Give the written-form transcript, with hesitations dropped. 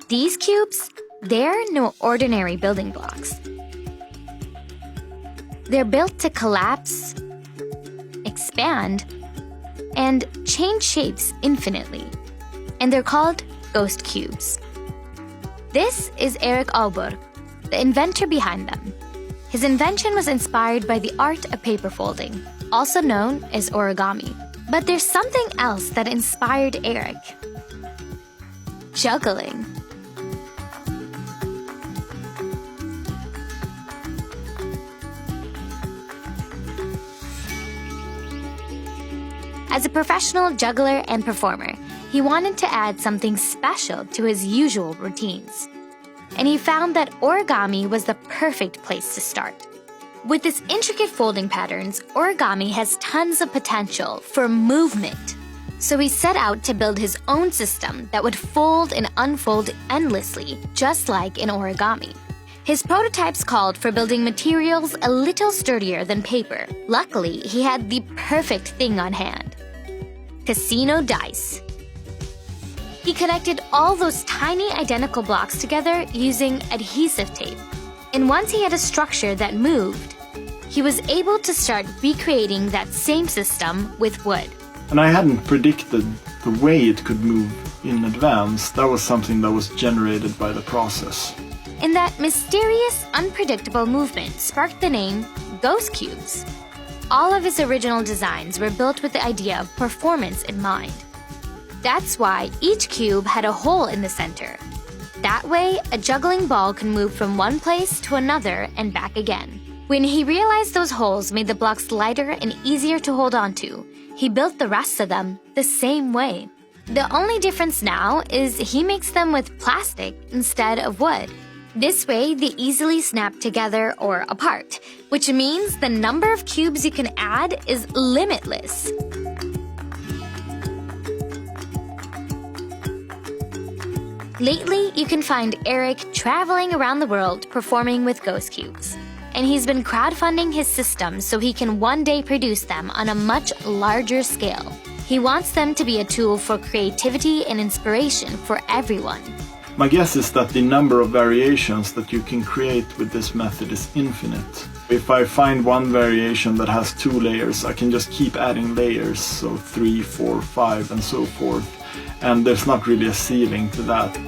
These cubes, they're no ordinary building blocks. They're built to collapse, expand, and change shapes infinitely. And they're called ghost cubes. This is Erik Aberg, the inventor behind them. His invention was inspired by the art of paper folding, also known as origami. But there's something else that inspired Erik. Juggling. As a professional juggler and performer, he wanted to add something special to his usual routines. And he found that origami was the perfect place to start. With its intricate folding patterns, origami has tons of potential for movement. So he set out to build his own system that would fold and unfold endlessly, just like in origami. His prototypes called for building materials a little sturdier than paper. Luckily, he had the perfect thing on hand: casino dice. He connected all those tiny identical blocks together using adhesive tape. And once he had a structure that moved, he was able to start recreating that same system with wood. And I hadn't predicted the way it could move in advance. That was something that was generated by the process. And that mysterious, unpredictable movement sparked the name ghost cubes. All of his original designs were built with the idea of performance in mind. That's why each cube had a hole in the center. That way, a juggling ball can move from one place to another and back again. When he realized those holes made the blocks lighter and easier to hold onto, he built the rest of them the same way. The only difference now is he makes them with plastic instead of wood. This way, they easily snap together or apart, which means the number of cubes you can add is limitless. Lately, you can find Erik traveling around the world performing with ghost cubes. And he's been crowdfunding his system so he can one day produce them on a much larger scale. He wants them to be a tool for creativity and inspiration for everyone. My guess is that the number of variations that you can create with this method is infinite. If I find one variation that has 2 layers, I can just keep adding layers, so 3, 4, 5, and so forth. And there's not really a ceiling to that.